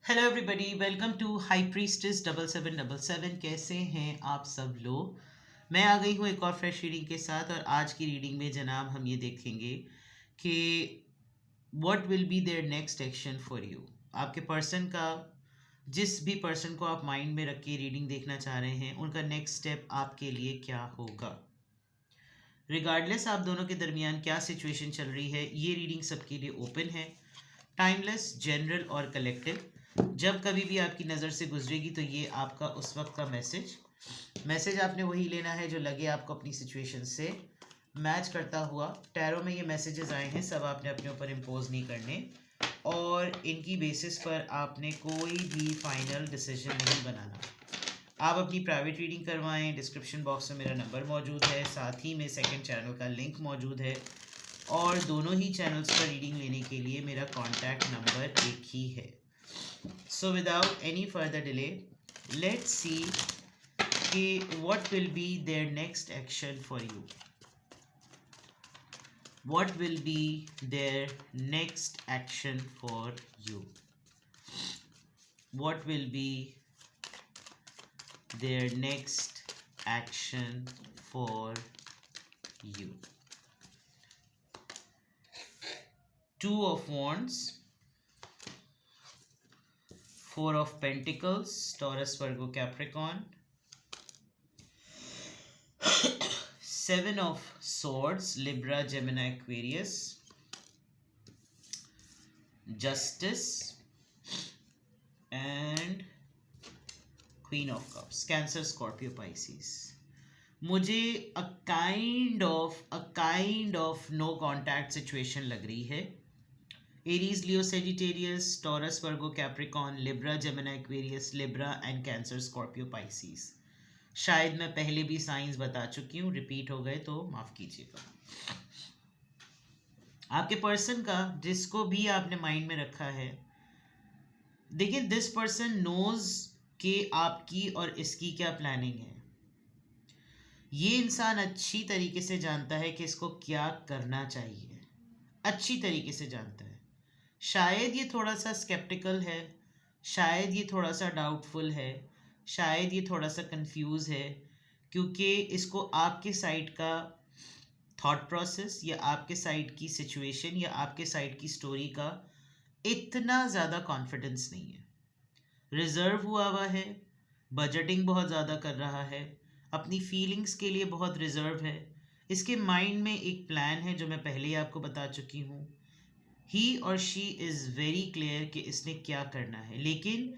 Hello everybody, welcome to high priestess 7777। कैसे हैं आप सब लोग। मैं आ गई हूँ एक और फ्रेश रीडिंग के साथ। और आज की रीडिंग में जनाब हम ये देखेंगे कि what will be there next action for you. आपके पर्सन का, जिस भी पर्सन को आप माइंड में रख के रीडिंग देखना चाह रहे हैं, उनका नेक्स्ट स्टेप आपके लिए क्या होगा। रिगार्डलेस आप दोनों के दरमियान क्या सिचुएशन चल रही है, ये रीडिंग सबके लिए ओपन है। टाइमलेस, जनरल और कलेक्टिव। जब कभी भी आपकी नज़र से गुजरेगी तो ये आपका उस वक्त का मैसेज आपने वही लेना है जो लगे आपको अपनी सिचुएशन से मैच करता हुआ। टैरो में ये मैसेजेस आए हैं, सब आपने अपने ऊपर इम्पोज नहीं करने, और इनकी बेसिस पर आपने कोई भी फाइनल डिसीजन नहीं बनाना। आप अपनी प्राइवेट रीडिंग करवाएं। डिस्क्रिप्शन बॉक्स में मेरा नंबर मौजूद है, साथ ही में सेकंड चैनल का लिंक मौजूद है, और दोनों ही चैनल्स पर रीडिंग लेने के लिए मेरा कॉन्टैक्ट नंबर एक ही है। So without any further delay, let's see कि what will be there next action for you. What will be there next action for you. What will be their next action for you. Two of Wands, Four of Pentacles, Taurus, Virgo, Capricorn, Seven of Swords, Libra, Gemini, Aquarius, Justice, and queen of cups, Cancer, Scorpio, Pisces. मुझे a kind of no contact situation लग रही है। Aries, Leo, Sagittarius, Taurus, Virgo, Capricorn, Libra, Gemini, Aquarius, Libra and Cancer, Scorpio, Pisces. शायद मैं पहले भी science बता चुकी हूँ, रिपीट हो गए तो माफ कीजिएगा। आपके पर्सन का, जिसको भी आपने माइंड में रखा है, देखिए दिस पर्सन नोज कि आपकी और इसकी क्या प्लानिंग है। ये इंसान अच्छी तरीके से जानता है कि इसको क्या करना चाहिए, अच्छी तरीके से जानता है। शायद ये थोड़ा सा स्केप्टिकल है, शायद ये थोड़ा सा डाउटफुल है, शायद ये थोड़ा सा कंफ्यूज है, क्योंकि इसको आपके साइड का थॉट प्रोसेस या आपके साइड की सिचुएशन या आपके साइड की स्टोरी का इतना ज़्यादा कॉन्फिडेंस नहीं है। रिजर्व हुआ है, बजटिंग बहुत ज़्यादा कर रहा है, अपनी फीलिंग्स के लिए बहुत रिजर्व है। इसके माइंड में एक प्लान है जो मैं पहले ही आपको बता चुकी हूँ। ही और शी इज़ वेरी क्लियर कि इसने क्या करना है, लेकिन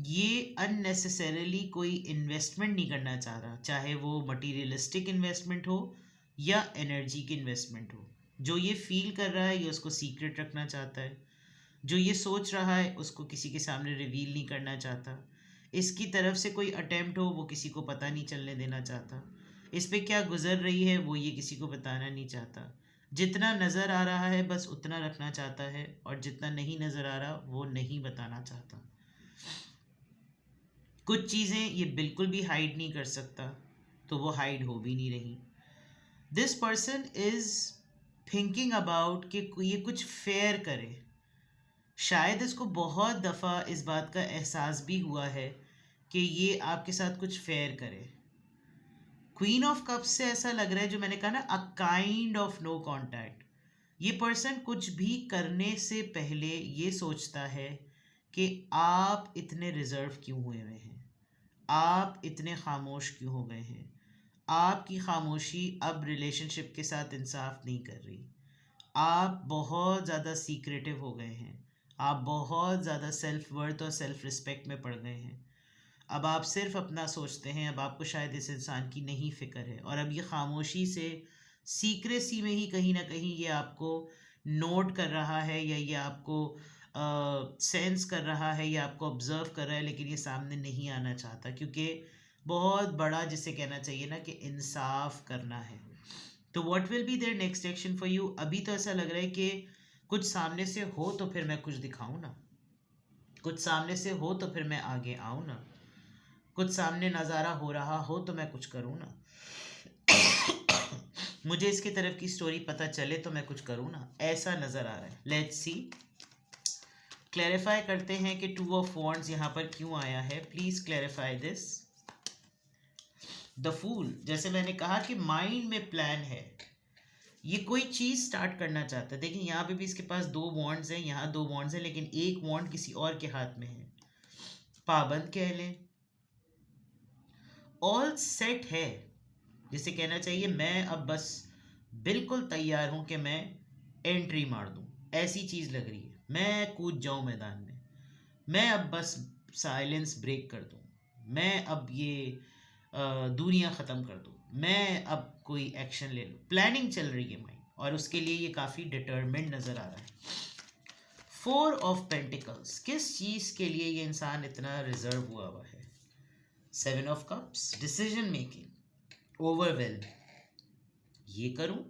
ये अननेसेसरीली कोई इन्वेस्टमेंट नहीं करना चाह रहा, चाहे वो मटीरियलिस्टिक इन्वेस्टमेंट हो या एनर्जी की इन्वेस्टमेंट हो। जो ये फील कर रहा है ये उसको सीक्रेट रखना चाहता है, जो ये सोच रहा है उसको किसी के सामने रिवील नहीं करना चाहता। इसकी तरफ से कोई अटेम्प्ट हो वो किसी को पता नहीं चलने देना चाहता। इस पे क्या गुजर रही है वो ये किसी को बताना नहीं चाहता। जितना नज़र आ रहा है बस उतना रखना चाहता है, और जितना नहीं नज़र आ रहा वो नहीं बताना चाहता। कुछ चीज़ें ये बिल्कुल भी हाइड नहीं कर सकता, तो वो हाइड हो भी नहीं रही। This person is thinking about कि ये कुछ फेयर करे। शायद इसको बहुत दफ़ा इस बात का एहसास भी हुआ है कि ये आपके साथ कुछ फेयर करे। क्वीन ऑफ कप्स से ऐसा लग रहा है, जो मैंने कहा ना, a kind of no contact. ये पर्सन कुछ भी करने से पहले ये सोचता है कि आप इतने रिजर्व क्यों हुए हुए हैं, आप इतने खामोश क्यों हो गए हैं। आपकी खामोशी अब रिलेशनशिप के साथ इंसाफ नहीं कर रही। आप बहुत ज़्यादा सीक्रेटिव हो गए हैं, आप बहुत ज़्यादा सेल्फ वर्थ और सेल्फ रिस्पेक्ट में पड़ गए हैं। अब आप सिर्फ अपना सोचते हैं, अब आपको शायद इस इंसान की नहीं फिक्र है, और अब ये खामोशी से, सीक्रेसी में ही कहीं ना कहीं ये आपको नोट कर रहा है, या ये आपको सेंस कर रहा है, या आपको ऑब्जर्व कर रहा है, लेकिन ये सामने नहीं आना चाहता, क्योंकि बहुत बड़ा, जिसे कहना चाहिए ना कि इंसाफ करना है। तो what will be there next action for you. अभी तो ऐसा लग रहा है कि कुछ सामने से हो तो फिर मैं कुछ दिखाऊं ना, कुछ सामने से हो तो फिर मैं आगे आऊं ना, कुछ सामने नज़ारा हो रहा हो तो मैं कुछ करूं ना, मुझे इसकी तरफ की स्टोरी पता चले तो मैं कुछ करूं ना, ऐसा नज़र आ रहा है। लेट्स सी क्लैरिफाई करते हैं कि टू ऑफ वॉन्ड्स यहाँ पर क्यों आया है. Please clarify this. The fool, जैसे मैंने कहा कि माइंड में प्लान है, ये कोई चीज स्टार्ट करना चाहता है. देखिए यहाँ पे भी इसके पास 2 वॉन्ड्स हैं, यहाँ 2 वॉन्ड्स हैं, लेकिन एक वॉन्ड किसी और के हाथ में है. पाबंद कह लें, ऑल सेट है, जिसे कहना चाहिए मैं अब बस बिल्कुल तैयार हूं कि मैं एंट्री मार दूं. ऐसी चीज लग रही है, मैं कूद जाऊं मैदान में, मैं अब बस साइलेंस ब्रेक कर दूं, मैं अब ये दूरियां ख़त्म कर दूं, मैं अब कोई एक्शन ले लूं. प्लानिंग चल रही है माइंड, और उसके लिए ये काफ़ी डिटर्मिन्ड नज़र आ रहा है. 4 ऑफ पेंटिकल्स, किस चीज़ के लिए ये इंसान इतना रिजर्व हुआ है. 7 of cups, decision making, overwhelm, ये करूं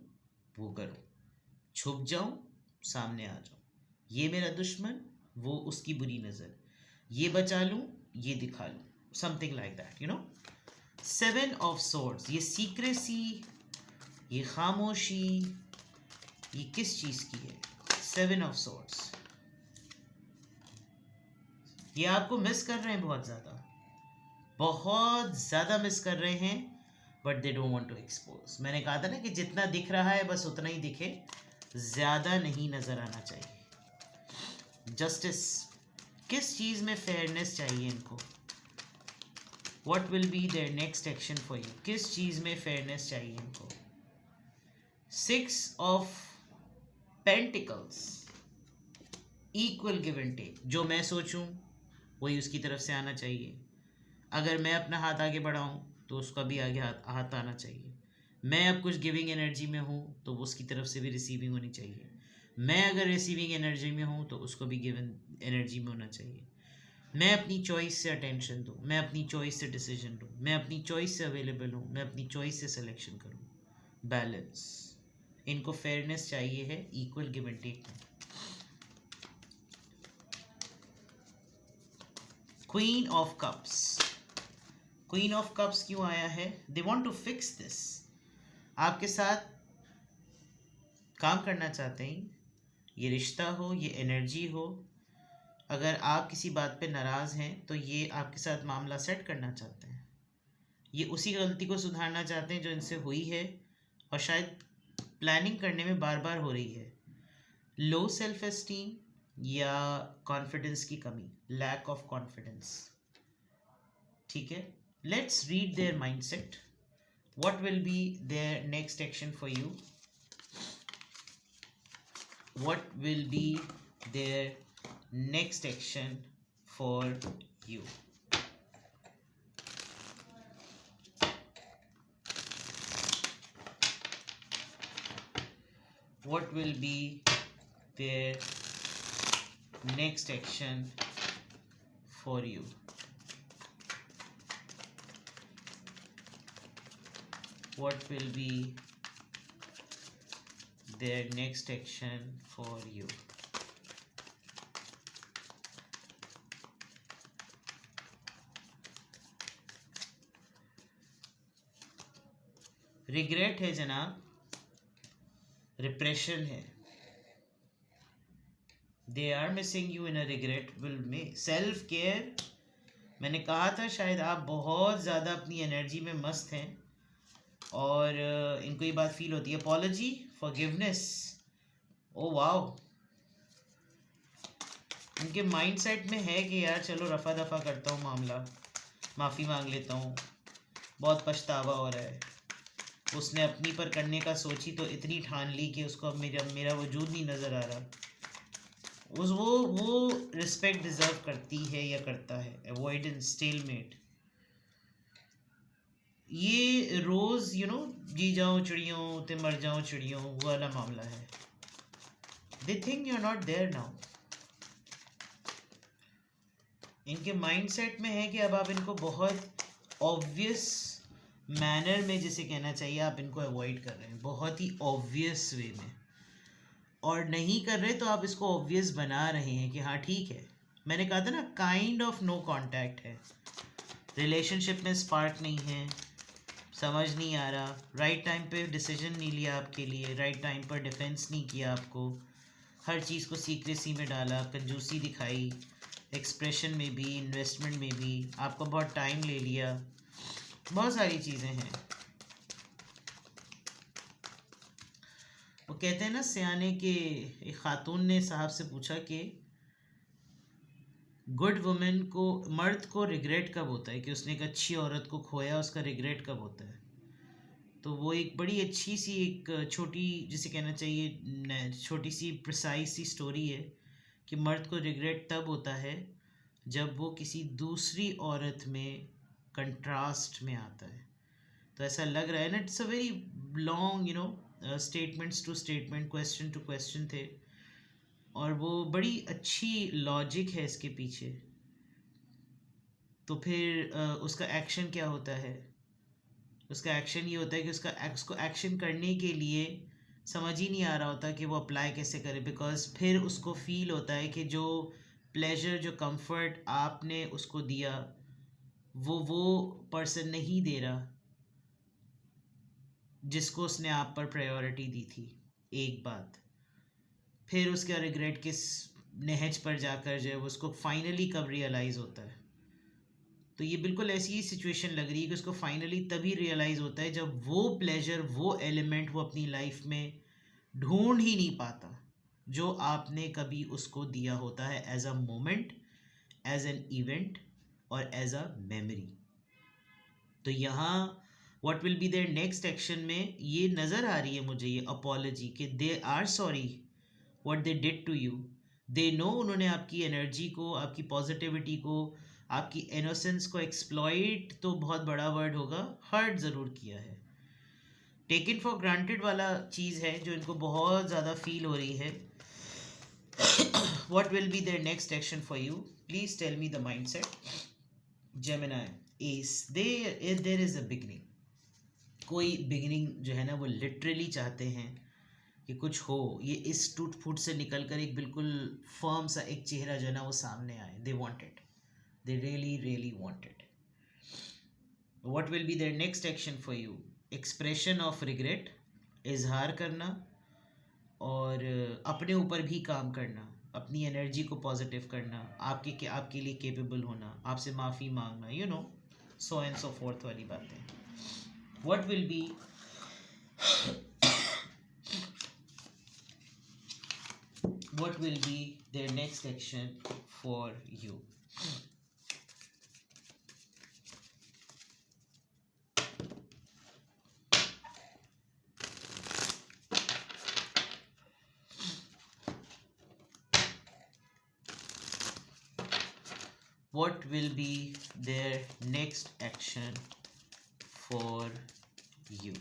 वो करूं, छुप जाऊं सामने आ जाऊं, ये मेरा दुश्मन वो उसकी बुरी नज़र, ये बचा लूं ये दिखा लूं, something like that, you know. 7 of swords, ये सीक्रेसी, ये खामोशी, ये किस चीज़ की है. 7 ऑफ सोर्ड्स, ये आपको मिस कर रहे हैं, बहुत ज़्यादा मिस कर रहे हैं, but they don't want to expose. मैंने कहा था ना कि जितना दिख रहा है बस उतना ही दिखे, ज़्यादा नहीं नज़र आना चाहिए. जस्टिस, किस चीज़ में फेयरनेस चाहिए इनको. What will be there next action for you, किस चीज़ में फेयरनेस चाहिए इनको. 6 of pentacles, equal give and take, जो मैं सोचूं वही उसकी तरफ से आना चाहिए. अगर मैं अपना हाथ आगे बढ़ाऊं तो उसका भी आगे हाथ आना चाहिए. मैं अब कुछ गिविंग एनर्जी में हूं तो उसकी तरफ से भी रिसीविंग होनी चाहिए. मैं अगर रिसीविंग एनर्जी में हूं तो उसको भी गिविंग एनर्जी में होना चाहिए. मैं अपनी चॉइस से अटेंशन दूं, मैं अपनी चॉइस से डिसीजन लूं, मैं अपनी चॉइस से अवेलेबल हूं, मैं अपनी चॉइस से सिलेक्शन करूं. बैलेंस, इनको फेयरनेस चाहिए है इक्वल गिव एंड टेक में. Queen of cups, queen of cups क्यों आया है. They want to fix this, आपके साथ काम करना चाहते हैं. ये रिश्ता हो, ये एनर्जी हो, अगर आप किसी बात पे नाराज़ हैं तो ये आपके साथ मामला सेट करना चाहते हैं. ये उसी गलती को सुधारना चाहते हैं जो इनसे हुई है, और शायद प्लानिंग करने में बार बार हो रही है. लो सेल्फ एस्टीम या कॉन्फिडेंस की कमी, लैक ऑफ कॉन्फिडेंस. ठीक है, let's read their mindset. What will be their next action for you? What will be their next action for you? What will be their next action for you? What will be their next action for you? Regret है जनाब, repression है. They are missing you in a regretful में. Self care, मैंने कहा था शायद आप बहुत ज़्यादा अपनी एनर्जी में मस्त हैं और इनको ये बात फील होती है. अपॉलॉजी, फॉरगिवनेस, ओ वाओ, इनके माइंडसेट में है कि यार चलो रफ़ा दफ़ा करता हूँ मामला, माफ़ी मांग लेता हूँ, बहुत पछतावा हो रहा है. उसने अपनी पर करने का सोची तो इतनी ठान ली कि उसको अब मेरा वजूद नहीं नज़र आ रहा. वो रिस्पेक्ट डिज़र्व करती है या करता है. अवॉइडेंस, स्टेलमेट, ये रोज़ जी जाओ चिड़ियों ते मर जाओ चिड़ियों वाला मामला है. They think you are not there now. इनके माइंडसेट में है कि अब आप इनको बहुत ऑब्वियस मैनर में, जिसे कहना चाहिए, आप इनको अवॉइड कर रहे हैं बहुत ही ऑब्वियस वे में, और नहीं कर रहे तो आप इसको ऑब्वियस बना रहे हैं कि हाँ ठीक है. मैंने कहा था ना, काइंड ऑफ नो कांटेक्ट है, रिलेशनशिप में स्पार्क नहीं है, समझ नहीं आ रहा, राइट टाइम पे डिसीजन नहीं लिया आपके लिए, राइट टाइम पर डिफेंस नहीं किया आपको, हर चीज़ को सीक्रेसी में डाला, कंजूसी दिखाई, एक्सप्रेशन में भी, इन्वेस्टमेंट में भी, आपको बहुत टाइम ले लिया, बहुत सारी चीज़ें हैं। वो कहते हैं ना सियाने के, एक खातून ने साहब से पूछा कि गुड वुमेन को, मर्द को रिग्रेट कब होता है कि उसने एक अच्छी औरत को खोया, उसका रिग्रेट कब होता है। तो वो एक बड़ी अच्छी सी, एक छोटी, जिसे कहना चाहिए छोटी सी प्रिसाइज सी स्टोरी है कि मर्द को रिग्रेट तब होता है जब वो किसी दूसरी औरत में कंट्रास्ट में आता है। तो ऐसा लग रहा है ना, it's a very long statements to statement, question to question थे, और वो बड़ी अच्छी लॉजिक है इसके पीछे। तो फिर उसका एक्शन क्या होता है? उसका एक्शन ये होता है कि उसको एक्शन करने के लिए समझ ही नहीं आ रहा होता कि वो अप्लाई कैसे करे, बिकॉज फिर उसको फील होता है कि जो प्लेजर, जो कंफर्ट आपने उसको दिया वो पर्सन नहीं दे रहा जिसको उसने आप पर प्रायोरिटी दी थी। एक बात, फिर उसका रिग्रेट किस नहज पर जाकर जो है वो उसको फाइनली कब रियलाइज़ होता है। तो ये बिल्कुल ऐसी ही सिचुएशन लग रही है कि उसको फाइनली तभी रियलाइज़ होता है जब वो प्लेजर, वो एलिमेंट वो अपनी लाइफ में ढूंढ ही नहीं पाता जो आपने कभी उसको दिया होता है, as a moment, as an event, और एज अ मेमोरी। तो यहाँ what will be there next action में ये नज़र आ रही है मुझे, ये अपॉलजी, कि they are sorry what they did to you. They know, उन्होंने आपकी एनर्जी को, आपकी पॉजिटिविटी को, आपकी इनोसेंस को एक्सप्लॉइट तो बहुत बड़ा वर्ड होगा, हर्ट ज़रूर किया है। टेकन फॉर ग्रांटेड वाला चीज़ है जो इनको बहुत ज़्यादा फील हो रही है। What will be there next action for you? Please tell me the mindset. Gemini, yes, there is a beginning. कोई बिगनिंग जो है ना वो लिटरली चाहते हैं कि कुछ हो, ये इस टूट फूट से निकल कर एक बिल्कुल फर्म सा एक चेहरा जो है ना वो सामने आए। They want it, they really really want it. What will be there next action for you? Expression of regret, इजहार करना, और अपने ऊपर भी काम करना, अपनी एनर्जी को पॉजिटिव करना, आपके लिए केपेबल होना, आपसे माफ़ी मांगना, सो एंड सो फोर्थ वाली बातें। What will B what will be their next action for you? What will be their next action for you?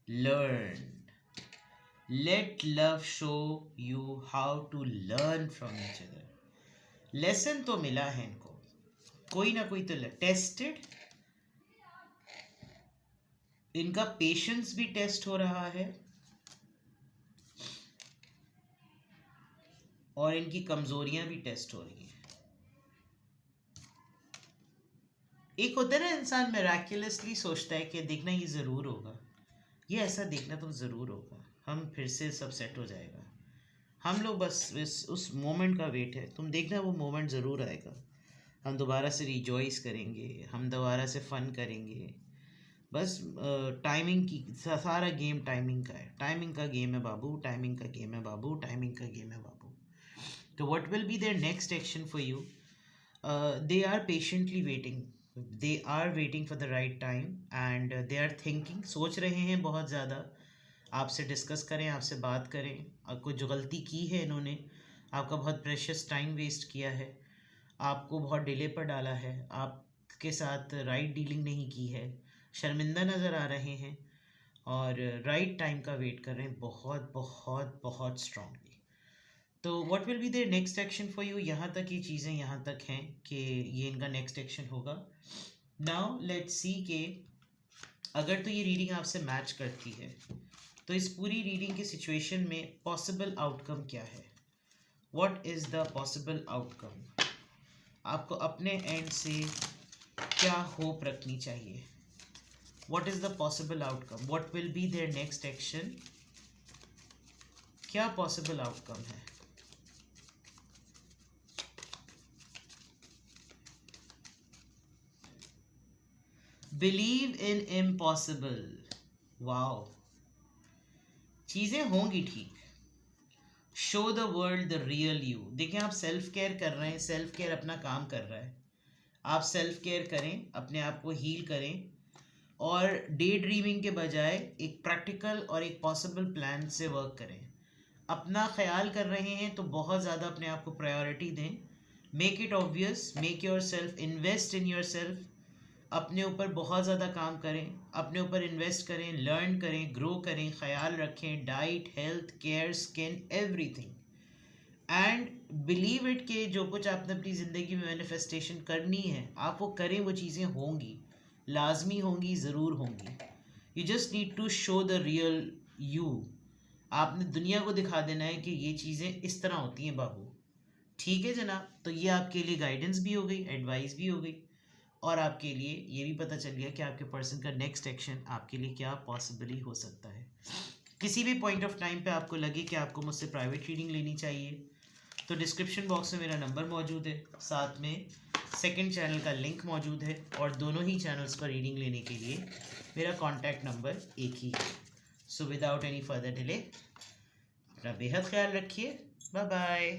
Learn. Let love show you how to learn from each other. Lesson तो मिला है इनको, कोई ना कोई तो tested, इनका patience भी टेस्ट हो रहा है और इनकी कमजोरियां भी टेस्ट हो रही हैं। एक होता है ना, इंसान मिराक्युलसली सोचता है कि देखना ये ज़रूर होगा, ये ऐसा देखना तो ज़रूर होगा, हम फिर से सब सेट हो जाएगा। हम लोग बस उस मोमेंट का वेट है, तुम देखना वो मोमेंट ज़रूर आएगा, हम दोबारा से रिजॉइस करेंगे, हम दोबारा से फ़न करेंगे। बस टाइमिंग की, सारा गेम टाइमिंग का है, टाइमिंग का गेम है बाबू, टाइमिंग का गेम है बाबू, टाइमिंग का गेम है बाबू। तो what will be there next action for you? They are patiently waiting, they are waiting for the right time, and they are thinking, सोच रहे हैं बहुत ज़्यादा, आपसे डिस्कस करें, आपसे बात करें, आपको जो गलती की है इन्होंने, आपका बहुत प्रेशियस टाइम वेस्ट किया है, आपको बहुत डिले पर डाला है, आपके साथ राइट डीलिंग नहीं की है, शर्मिंदा नज़र आ रहे हैं, और राइट टाइम का वेट कर रहे हैं बहुत बहुत बहुत स्ट्रांगली। तो what will be there next action for you? यहाँ तक ये चीज़ें यहाँ तक हैं कि ये इनका नेक्स्ट एक्शन होगा। नाउ लेट्स सी के अगर तो ये रीडिंग आपसे मैच करती है तो इस पूरी रीडिंग की सिचुएशन में पॉसिबल आउटकम क्या है? What is the possible outcome? आपको अपने एंड से क्या होप रखनी चाहिए? What is the possible outcome? What will be their next action? क्या possible outcome है? Believe in impossible. Wow. चीज़ें होंगी ठीक. Show the world the real you. देखिए आप सेल्फ केयर कर रहे हैं, सेल्फ केयर अपना काम कर रहा है. आप सेल्फ केयर करें, अपने आप को हील करें और डे ड्रीमिंग के बजाय एक प्रैक्टिकल और एक पॉसिबल प्लान से वर्क करें. अपना ख्याल कर रहे हैं तो बहुत ज़्यादा अपने आप को प्रायोरिटी दें. Make it obvious, make your self, invest in your self. अपने ऊपर बहुत ज़्यादा काम करें, अपने ऊपर इन्वेस्ट करें, लर्न करें, ग्रो करें, ख्याल रखें, diet, health, care, skin, everything. And believe it कि जो कुछ आपने अपनी ज़िंदगी में मैनिफेस्टेशन करनी है आप वो करें, वो चीज़ें होंगी, लाजमी होंगी, ज़रूर होंगी. You just need to show the real you. आपने दुनिया को दिखा देना है कि ये चीज़ें इस तरह होती हैं बाबू. ठीक है जनाब, तो ये आपके लिए गाइडेंस भी हो गई, एडवाइस भी हो गई और आपके लिए ये भी पता चल गया कि आपके पर्सन का नेक्स्ट एक्शन आपके लिए क्या पॉसिबली हो सकता है. किसी भी पॉइंट ऑफ टाइम पे आपको लगे कि आपको मुझसे प्राइवेट रीडिंग लेनी चाहिए तो डिस्क्रिप्शन बॉक्स में मेरा नंबर मौजूद है, साथ में सेकंड चैनल का लिंक मौजूद है और दोनों ही चैनल्स पर रीडिंग लेने के लिए मेरा कॉन्टैक्ट नंबर एक ही है. So without any further delay अपना बेहद ख्याल रखिए. Bye bye.